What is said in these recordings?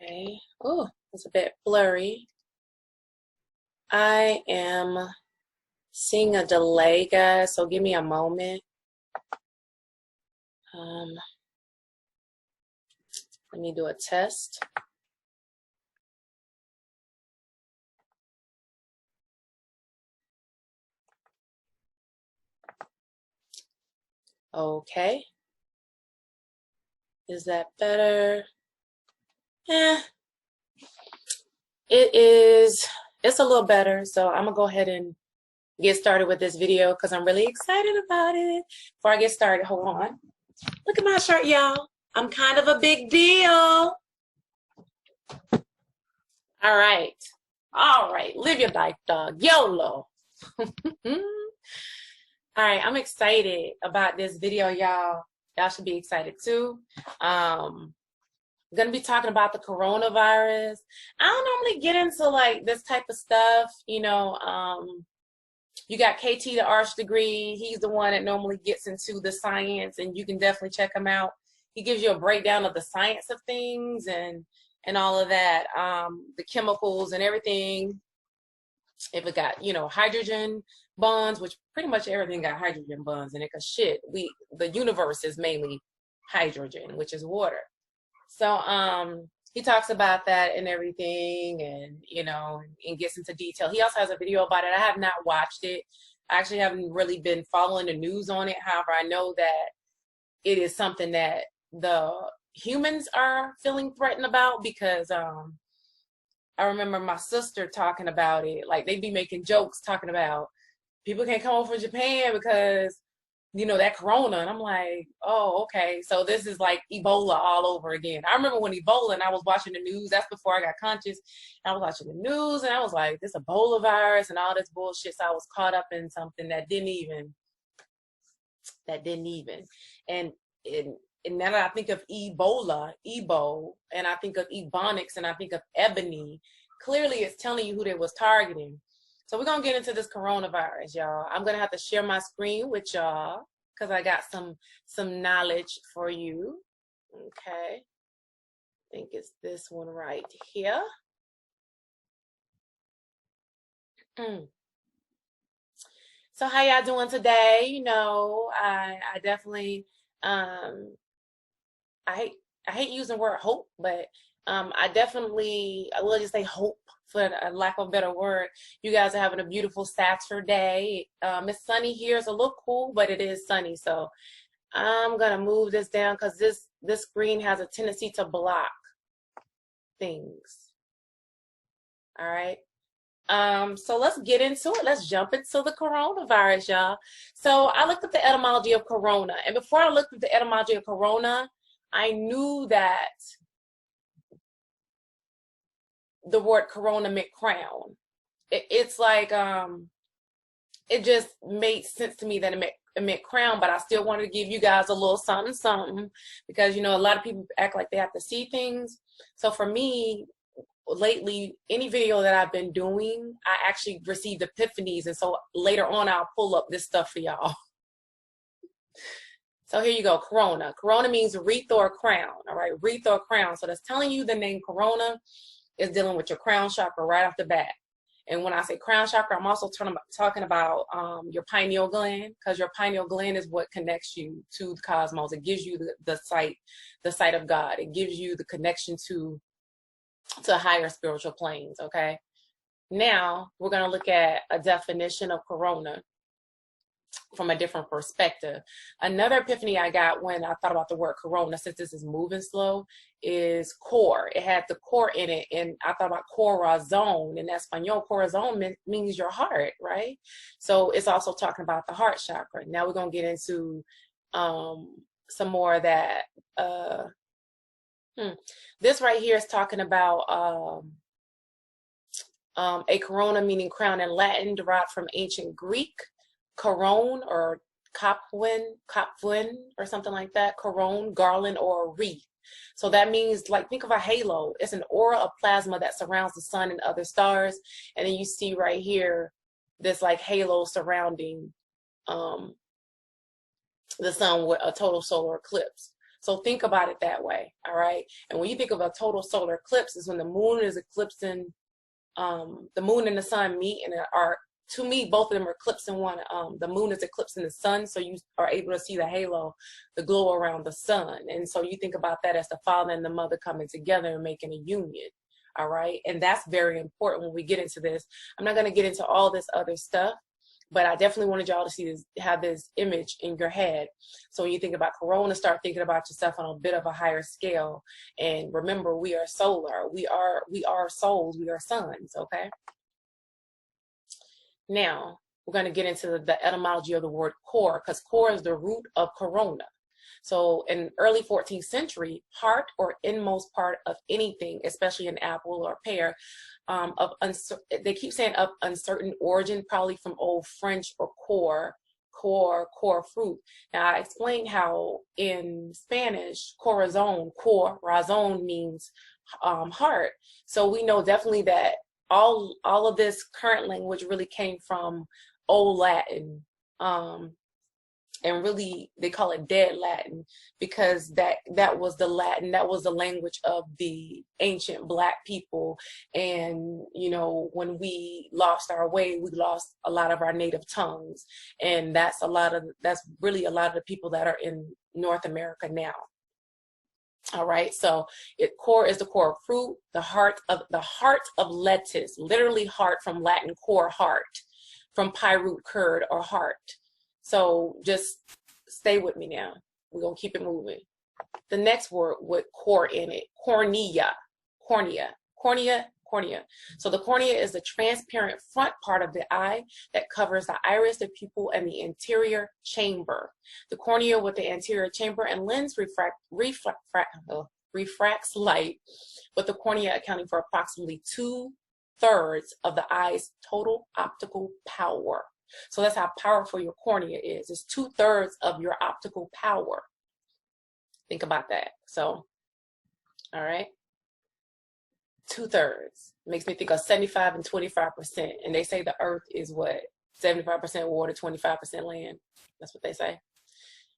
Okay. Oh, it's a bit blurry. I am seeing a delay, guys, so give me a moment. Let me do a test. Okay. Is that better? Yeah. It's a little better, so I'm gonna go ahead and get started with this video because I'm really excited about it. Before I get started, hold on. Look at my shirt, y'all. I'm kind of a big deal. All right. All right. Live your life, dog. YOLO. All right. I'm excited about this video, y'all. Y'all should be excited too. I'm going to be talking about the coronavirus. I don't normally get into like this type of stuff. You got KT, the arts degree. He's the one that normally gets into the science, and you can definitely check him out. He gives you a breakdown of the science of things and all of that, the chemicals and everything. If it got, hydrogen bonds, which pretty much everything got hydrogen bonds in it, because the universe is mainly hydrogen, which is water. So he talks about that and everything, and and gets into detail. He also has a video about it. I have not watched it. I actually haven't really been following the news on it. However, I know that it is something that the humans are feeling threatened about, because I remember my sister talking about it. Like, they'd be making jokes talking about people can't come over from Japan because that corona. And I'm like, oh, okay. So this is like Ebola all over again. I remember when Ebola, and I was watching the news. That's before I got conscious. And I was watching the news, and I was like, this Ebola virus and all this bullshit. So I was caught up in something that didn't even. And now that I think of Ebola, Ebo, and I think of Ebonics, and I think of ebony, clearly it's telling you who they was targeting. So we're going to get into this coronavirus, y'all. I'm going to have to share my screen with y'all because I got some knowledge for you. Okay. I think it's this one right here. So how y'all doing today? I definitely, I hate using the word hope, but I will just say hope, for a lack of a better word. You guys are having a beautiful Saturday. It's sunny here. It's a little cool, but it is sunny. So I'm gonna move this down because this screen has a tendency to block things. All right. So let's get into it. Let's jump into the coronavirus, y'all. So I looked at the etymology of corona, and before I looked at the etymology of corona, I knew that the word corona meant crown. It's like it just made sense to me that it meant crown, but I still wanted to give you guys a little something because a lot of people act like they have to see things. So for me, lately, any video that I've been doing, I actually received epiphanies, and so later on I'll pull up this stuff for y'all. So here you go, corona. Corona means wreath or crown, all right? Wreath or crown. So that's telling you the name corona is dealing with your crown chakra right off the bat. And when I say crown chakra, I'm also talking about your pineal gland, because your pineal gland is what connects you to the cosmos. It gives you the sight of God. It gives you the connection to higher spiritual planes, okay? Now, we're going to look at a definition of corona from a different perspective. Another epiphany I got when I thought about the word corona, since this is moving slow, is core. It had the core in it, and I thought about corazon. In Espanol, corazon means your heart, right? So it's also talking about the heart chakra. Now we're going to get into some more of that. This right here is talking about a corona, meaning crown in Latin, derived from ancient Greek, corone or copwin or something like that. Corone, garland, or a wreath. So that means, like, think of a halo. It's an aura of plasma that surrounds the sun and other stars. And then you see right here this like halo surrounding the sun with a total solar eclipse. So think about it that way, all right? And when you think of a total solar eclipse, is when the moon is eclipsing, the moon and the sun meet, and are, to me, both of them are eclipsing one. The moon is eclipsing the sun, so you are able to see the halo, the glow around the sun. And so you think about that as the father and the mother coming together and making a union, all right? And that's very important when we get into this. I'm not going to get into all this other stuff, but I definitely wanted y'all to see this, have this image in your head. So when you think about corona, start thinking about yourself on a bit of a higher scale. And remember, we are solar. We are souls. We are suns, okay? Now, we're going to get into the etymology of the word core, because core is the root of corona. So in early 14th century, heart or inmost part of anything, especially an apple or pear, they keep saying of uncertain origin, probably from Old French or core fruit. Now I explained how in Spanish, corazon means heart. So we know definitely that all of this current language really came from Old Latin. And really, they call it dead Latin, because that was the Latin, that was the language of the ancient Black people. And, you know, when we lost our way, we lost a lot of our native tongues. And that's really a lot of the people that are in North America now. All right, so core is the core of fruit, the heart of lettuce, literally heart from Latin core, heart, from pie root curd or heart. So just stay with me now. We're going to keep it moving. The next word with core in it, cornea. So the cornea is the transparent front part of the eye that covers the iris, the pupil, and the anterior chamber. The cornea with the anterior chamber and lens refracts light, with the cornea accounting for approximately 2/3 of the eye's total optical power. So that's how powerful your cornea is. It's 2/3 of your optical power. Think about that. So, all right. 2/3 makes me think of 75 and 25%. And they say the earth is what? 75% water, 25% land. That's what they say.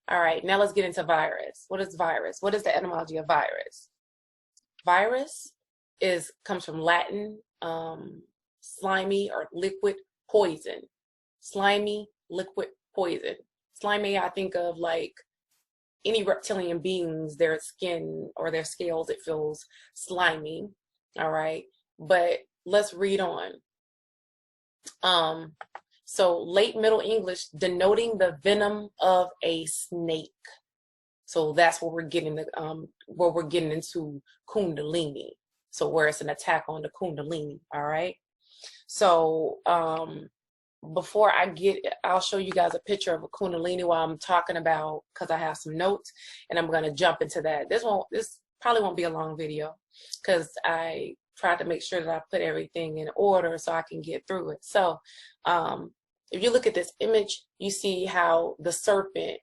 All right. Now let's get into virus. What is virus? What is the etymology of virus? Virus comes from Latin, slimy or liquid poison. Slimy, liquid poison. Slimy, I think of like any reptilian beings, their skin or their scales, it feels slimy. All right. But let's read on. So late Middle English, denoting the venom of a snake. So that's where we're getting into Kundalini. So where it's an attack on the Kundalini. All right. So, before I'll show you guys a picture of a Kundalini while I'm talking about, because I have some notes and I'm going to jump into that. This probably won't be a long video, because I tried to make sure that I put everything in order so I can get through it. So if you look at this image, you see how the serpent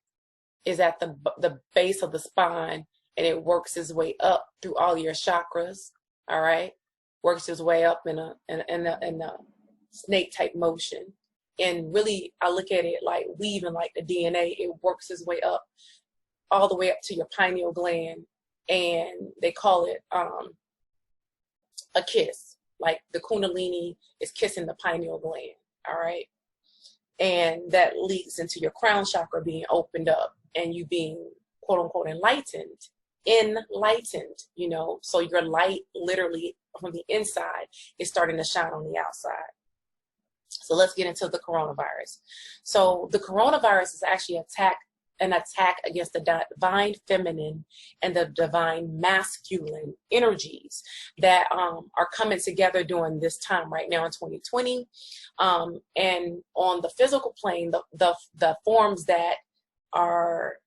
is at the base of the spine, and it works its way up through all your chakras. All right, works its way up in a snake type motion. And really, I look at it like weaving like the DNA. It works its way up, all the way up to your pineal gland. And they call it a kiss. Like the Kundalini is kissing the pineal gland, all right? And that leads into your crown chakra being opened up and you being, quote unquote, enlightened, you know? So your light literally from the inside is starting to shine on the outside. So let's get into the coronavirus. So the coronavirus is actually an attack against the divine feminine and the divine masculine energies that are coming together during this time right now in 2020. And on the physical plane, the forms that are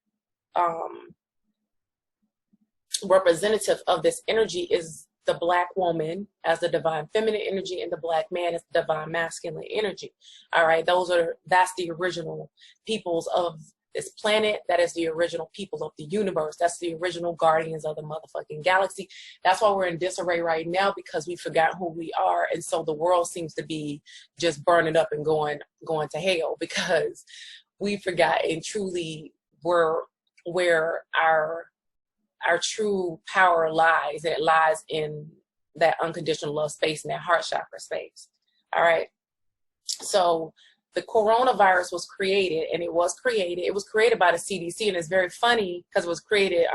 representative of this energy is the Black woman as the divine feminine energy, and the Black man as the divine masculine energy. All right, that's the original peoples of this planet. That is the original people of the universe. That's the original guardians of the motherfucking galaxy. That's why we're in disarray right now, because we forgot who we are, and so the world seems to be just burning up and going to hell, because we forgot and truly where our our true power lies. It lies in that unconditional love space, in that heart chakra space. All right. So the coronavirus was created, and it was created by the CDC. And it's very funny because it was created,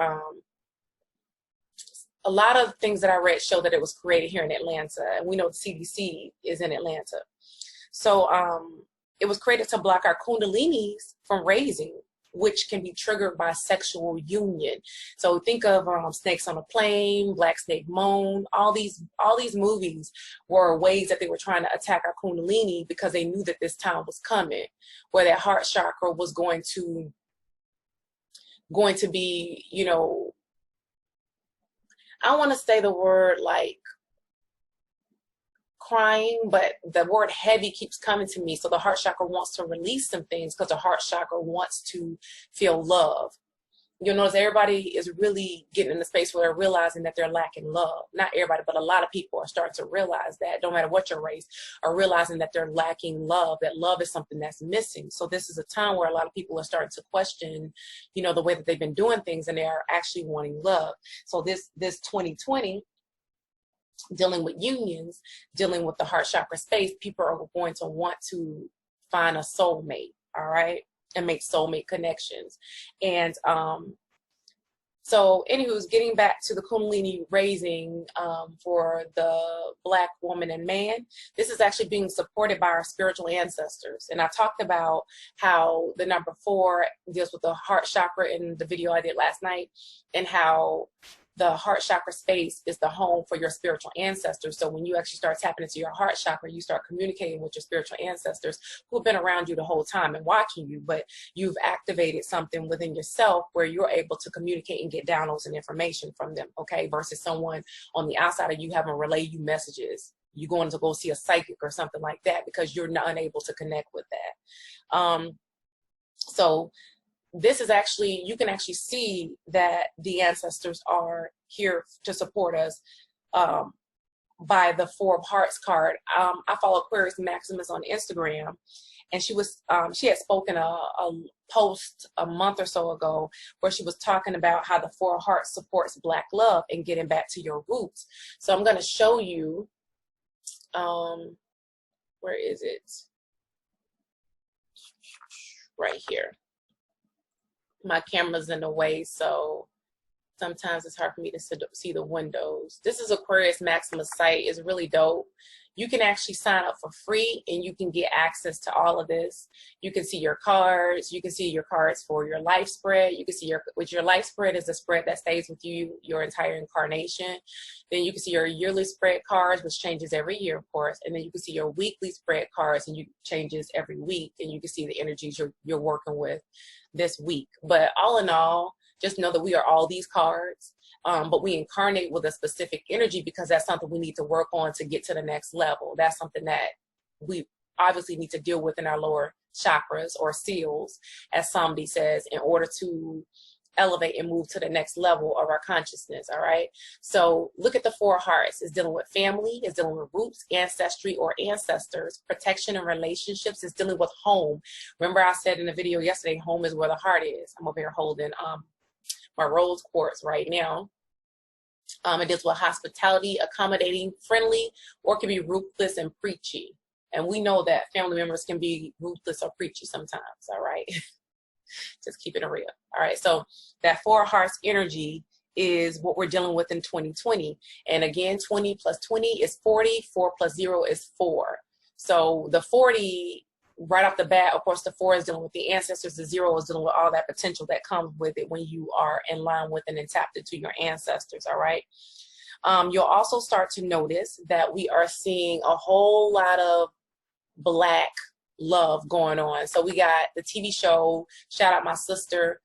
a lot of things that I read show that it was created here in Atlanta, and we know the CDC is in Atlanta. So it was created to block our kundalinis from raising, which can be triggered by sexual union. So think of Snakes on a Plane, Black Snake Moan. All these movies were ways that they were trying to attack our kundalini, because they knew that this time was coming, where that heart chakra was going to be, you know, I want to say the word like crying, but the word heavy keeps coming to me. So the heart chakra wants to release some things, because the heart chakra wants to feel love. You'll notice everybody is really getting in the space where they're realizing that they're lacking love. Not everybody, but a lot of people are starting to realize that, no matter what your race, are realizing that they're lacking love, that love is something that's missing. So this is a time where a lot of people are starting to question, you know, the way that they've been doing things, and they are actually wanting love. So this 2020, dealing with unions, dealing with the heart chakra space, people are going to want to find a soulmate, all right, and make soulmate connections. And so anywho's, getting back to the Kundalini raising for the Black woman and man, this is actually being supported by our spiritual ancestors. And I talked about how the number 4 deals with the heart chakra in the video I did last night, and how the heart chakra space is the home for your spiritual ancestors. So when you actually start tapping into your heart chakra, you start communicating with your spiritual ancestors who have been around you the whole time and watching you, but you've activated something within yourself where you're able to communicate and get downloads and information from them, okay? Versus someone on the outside of you having relay you messages. You're going to go see a psychic or something like that because you're not unable to connect with that. So this is actually, you can actually see that the ancestors are here to support us by the 4 of Hearts card. I follow Aquarius Maximus on Instagram, and she had spoken a post a month or so ago where she was talking about how the 4 of Hearts supports Black love and getting back to your roots. So I'm going to show you, where is it? Right here. My camera's in the way, so sometimes it's hard for me to see the windows. This is Aquarius Maximus site. It's really dope. You can actually sign up for free, and you can get access to all of this. You can see your cards. You can see your cards for your life spread. You can see your life spread is a spread that stays with you your entire incarnation. Then you can see your yearly spread cards, which changes every year, of course. And then you can see your weekly spread cards, and you changes every week. And you can see the energies you're working with this week. But all in all, just know that we are all these cards, but we incarnate with a specific energy because that's something we need to work on to get to the next level. That's something that we obviously need to deal with in our lower chakras, or seals, as somebody says, in order to elevate and move to the next level of our consciousness. All right. So look at the 4 hearts. It's dealing with family, it's dealing with roots, ancestry or ancestors, protection and relationships, it's dealing with home. Remember I said in the video yesterday, home is where the heart is. I'm over here holding my rose quartz right now. It deals with hospitality, accommodating, friendly, or it can be ruthless and preachy. And we know that family members can be ruthless or preachy sometimes. All right. Just keeping it real. All right. So that 4 hearts energy is what we're dealing with in 2020. And again, 20 plus 20 is 40. 4 plus 0 is 4. So the 40, right off the bat, of course, the 4 is dealing with the ancestors. The 0 is dealing with all that potential that comes with it when you are in line with and tapped into your ancestors. All right. You'll also start to notice that we are seeing a whole lot of Black love going on. So we got the TV show, shout out my sister,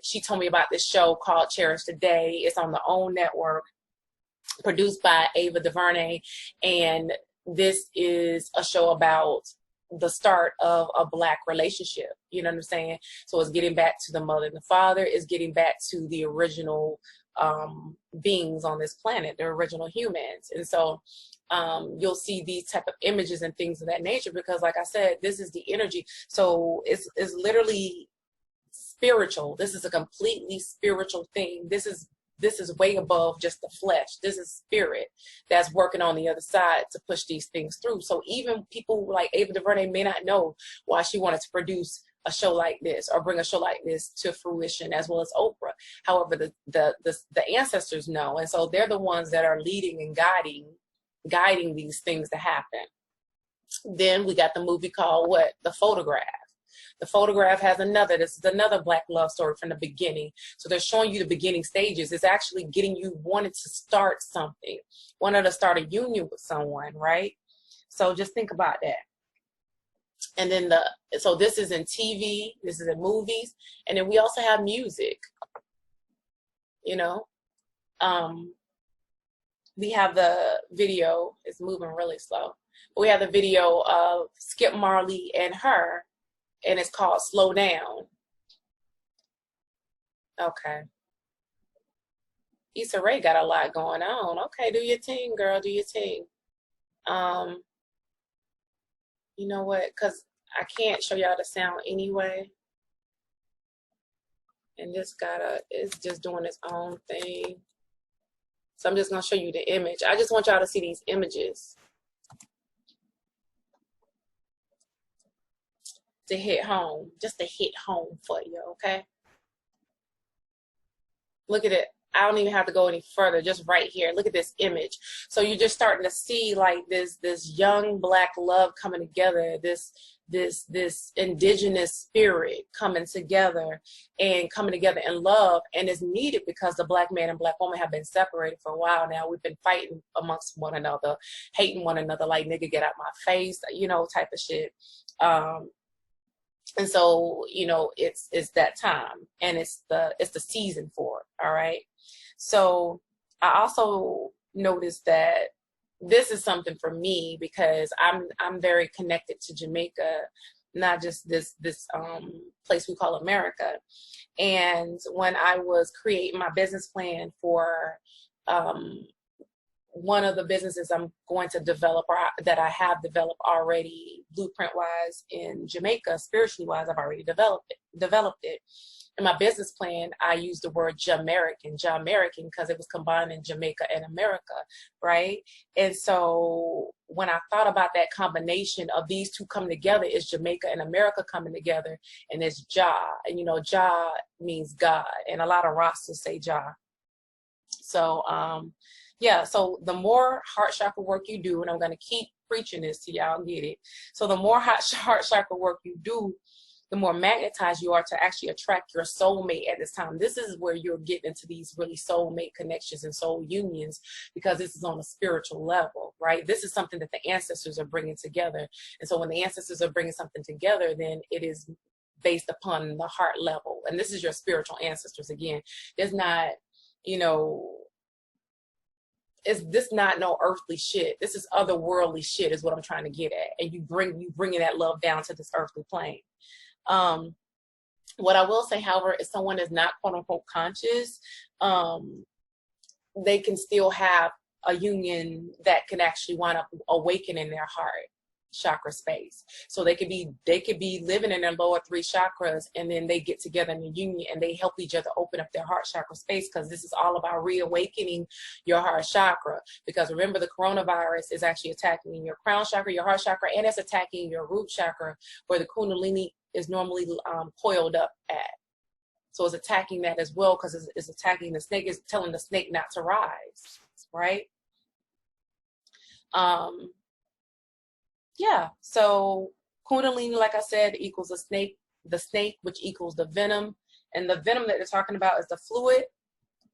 she told me about this show called Cherish Today. It's on the OWN network, produced by Ava DuVernay, and this is a show about the start of a Black relationship. You know what I'm saying? So it's getting back to the mother and the father. It's getting back to the original beings on this planet, the original humans. And so you'll see these type of images and things of that nature because, like I said, this is the energy. So it's literally spiritual. This is a completely spiritual thing. This is way above just the flesh. This is spirit that's working on the other side to push these things through. So even people like Ava DuVernay may not know why she wanted to produce a show like this or bring a show like this to fruition, as well as Oprah. However, the ancestors know, and so they're the ones that are leading and guiding these things to happen. Then we got the movie called what? The Photograph. The Photograph has this is another Black love story from the beginning. So they're showing you the beginning stages. It's actually getting you wanting to start something, wanting to start a union with someone, right? So just think about that. And then so this is in TV, this is in movies, and then we also have music, you know. We have the video, it's moving really slow. We have the video of Skip Marley and her, and it's called Slow Down. Okay. Issa Rae got a lot going on. Okay, do your thing, girl, do your thing. You know what? Because I can't show y'all the sound anyway. And this it's just doing its own thing. So I'm just going to show you the image. I just want y'all to see these images to hit home, just to hit home for you, okay? Look at it. I don't even have to go any further, just right here. Look at this image. So you're just starting to see like this young Black love coming together, this indigenous spirit coming together in love, and is needed because the Black man and Black woman have been separated for a while now. We've been fighting amongst one another, hating one another, like nigga get out my face, you know, type of shit. And so, you know, it's that time, and it's the season for it. All right. So I also noticed that this is something for me because I'm very connected to Jamaica, not just this place we call America. And when I was creating my business plan for one of the businesses I'm going to develop, or that I have developed already, blueprint wise in Jamaica, spiritually wise, I've already developed it. In my business plan, I used the word Jamaican, because it was combining Jamaica and America, right? And so when I thought about that combination of these two coming together, is Jamaica and America coming together, and it's Jah. And you know, Jah means God, and a lot of Rastas say Jah. So, yeah, so the more heart chakra work you do, and I'm going to keep preaching this to y'all get it. So the more heart chakra work you do, the more magnetized you are to actually attract your soulmate at this time. This is where you're getting into these really soulmate connections and soul unions, because this is on a spiritual level, right? This is something that the ancestors are bringing together. And so when the ancestors are bringing something together, then it is based upon the heart level. And this is your spiritual ancestors. Again, there's not, you know, this not no earthly shit. This is otherworldly shit is what I'm trying to get at. And you bringing that love down to this earthly plane. What I will say, however, if someone is not quote unquote conscious, they can still have a union that can actually wind up awakening their heart chakra space. So they could be living in their lower 3 chakras, and then they get together in a union and they help each other open up their heart chakra space, because this is all about reawakening your heart chakra. Because remember, the coronavirus is actually attacking your crown chakra, your heart chakra, and it's attacking your root chakra, where the Kundalini is normally coiled up at. So it's attacking that as well, because it's attacking the snake. It's telling the snake not to rise, right? Yeah, so Kundalini, like I said, equals the snake, which equals the venom. And the venom that they're talking about is the fluid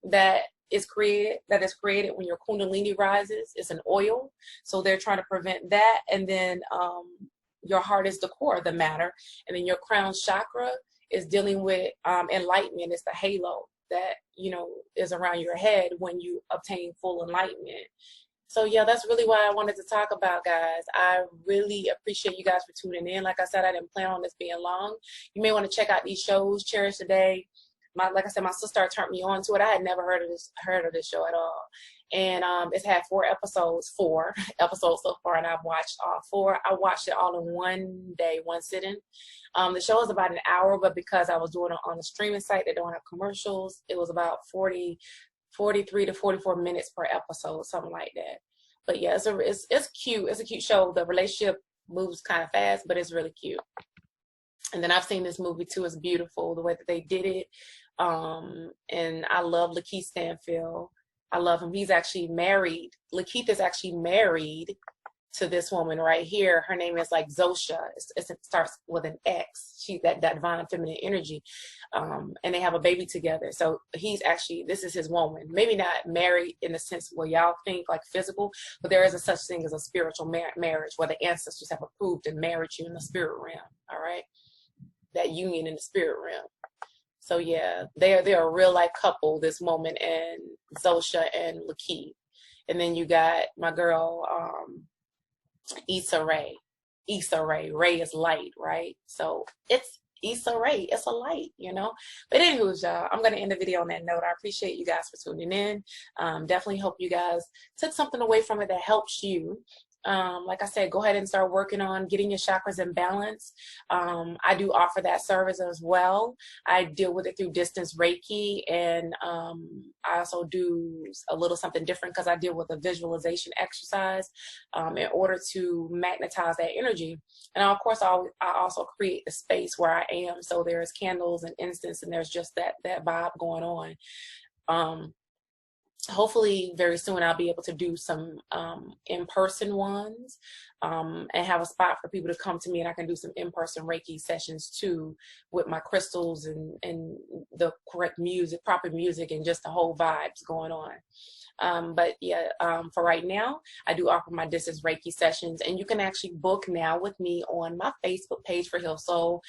that is created when your Kundalini rises. It's an oil. So they're trying to prevent that. And then your heart is the core of the matter. And then your crown chakra is dealing with enlightenment. It's the halo that, you know, is around your head when you obtain full enlightenment. So yeah, that's really what I wanted to talk about, guys. I really appreciate you guys for tuning in. Like I said, I didn't plan on this being long. You may want to check out these shows, Cherish Today, like I said, my sister turned me on to it. I had never heard of this show at all. And it's had 4 episodes so far, and I've watched all 4. I watched it all in one day, one sitting. The show is about an hour, but because I was doing it on a streaming site that don't have commercials, it was about 43 to 44 minutes per episode, something like that. But yeah, it's cute. It's a cute show. The relationship moves kind of fast, but it's really cute. And then I've seen this movie too. It's beautiful the way that they did it. And I love Lakeith Stanfield. I love him. He's actually married. Lakeith is actually married to this woman right here. Her name is like Zosha. It starts with an X. She's that divine feminine energy. And they have a baby together. So he's actually, this is his woman. Maybe not married in the sense where y'all think like physical, but there is a such thing as a spiritual marriage where the ancestors have approved and married you in the spirit realm. All right. That union in the spirit realm. So yeah, they're a real life couple, this woman and Zosha and Lakeith. And then you got my girl, Issa Rae. Issa Rae. Rae is light, right? So it's Issa Rae. It's a light, you know? But anyways, y'all, I'm going to end the video on that note. I appreciate you guys for tuning in. Definitely hope you guys took something away from it that helps you. Like I said, go ahead and start working on getting your chakras in balance. I do offer that service as well. I deal with it through distance Reiki, and I also do a little something different because I deal with a visualization exercise in order to magnetize that energy. And of course, I also create the space where I am. So there's candles and incense, and there's just that vibe going on. Hopefully very soon I'll be able to do some in-person ones and have a spot for people to come to me, and I can do some in-person Reiki sessions too with my crystals and the correct music, proper music, and just the whole vibes going on. But yeah, for right now, I do offer my distance Reiki sessions, and you can actually book now with me on my Facebook page for Heal Soul.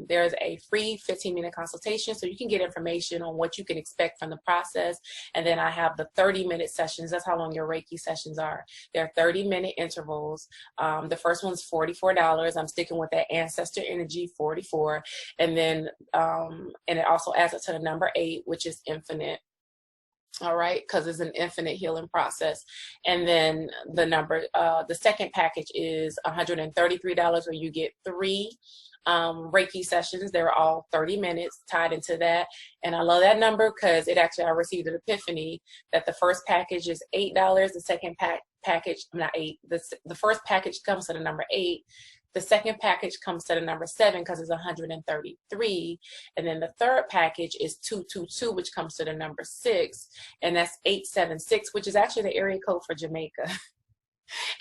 There's a free 15-minute consultation, so you can get information on what you can expect from the process. And then I have the 30-minute sessions. That's how long your Reiki sessions are. They're 30-minute intervals. The first one's $44. I'm sticking with that ancestor energy, 44. And then, and it also adds up to the number 8, which is infinite. All right, because it's an infinite healing process. And then the second package is $133, where you get 3 Reiki sessions. They're all 30 minutes tied into that. And I love that number because I received an epiphany that the first package is $8. The second package, not 8, the first package comes to the number 8. The second package comes to the number 7 because it's 133. And then the third package is 222, which comes to the number 6. And that's 876, which is actually the area code for Jamaica.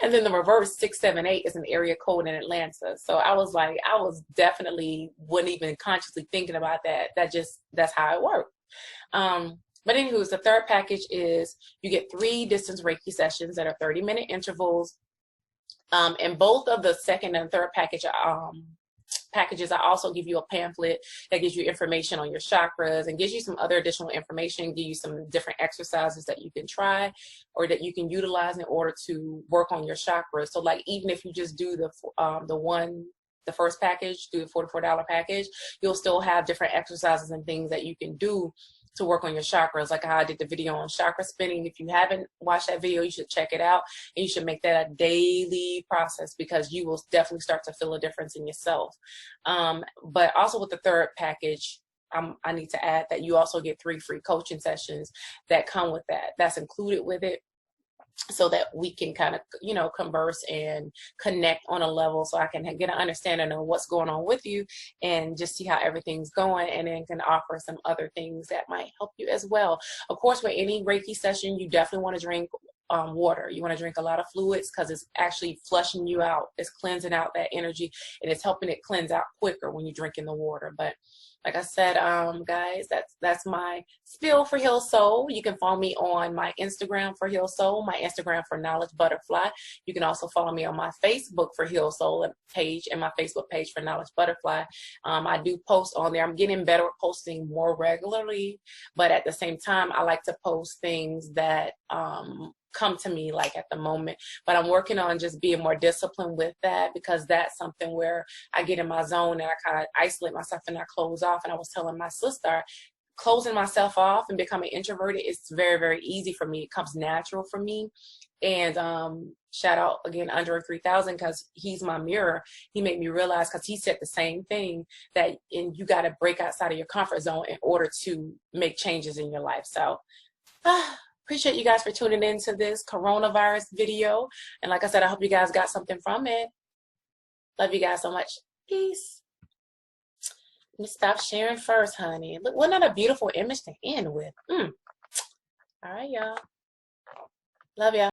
And then the reverse 678 is an area code in Atlanta. So I was like, wasn't even consciously thinking about that. That's how it worked. But anywho, the third package is you get 3 distance Reiki sessions that are 30-minute intervals. And both of the second and third packages, I also give you a pamphlet that gives you information on your chakras and gives you some other additional information, give you some different exercises that you can try or that you can utilize in order to work on your chakras. So like, even if you just do the first package, do the $44 package, you'll still have different exercises and things that you can do to work on your chakras, like how I did the video on chakra spinning. If you haven't watched that video, you should check it out, and you should make that a daily process because you will definitely start to feel a difference in yourself. But also with the third package, I need to add that you also get 3 free coaching sessions that come with that. That's included with it, so that we can kind of, converse and connect on a level so I can get an understanding of what's going on with you and just see how everything's going, and then can offer some other things that might help you as well. Of course, with any Reiki session, you definitely want to drink water. You want to drink a lot of fluids because it's actually flushing you out. It's cleansing out that energy, and it's helping it cleanse out quicker when you're drinking the water. But like I said, guys, that's my spiel for Heal Soul. You can follow me on my Instagram for Heal Soul, my Instagram for Knowledge Butterfly. You can also follow me on my Facebook for Heal Soul page and my Facebook page for Knowledge Butterfly. I do post on there. I'm getting better at posting more regularly, but at the same time, I like to post things that come to me like at the moment. But I'm working on just being more disciplined with that, because that's something where I get in my zone and I kind of isolate myself and I close off. And I was telling my sister, closing myself off and becoming introverted, it's very, very easy for me. It comes natural for me. And shout out again, Andre 3000, because he's my mirror. He made me realize, because he said the same thing, that you got to break outside of your comfort zone in order to make changes in your life. So appreciate you guys for tuning into this coronavirus video. And like I said, I hope you guys got something from it. Love you guys so much. Peace. Let me stop sharing first, honey. Look, wasn't that a beautiful image to end with? All right, y'all. Love y'all.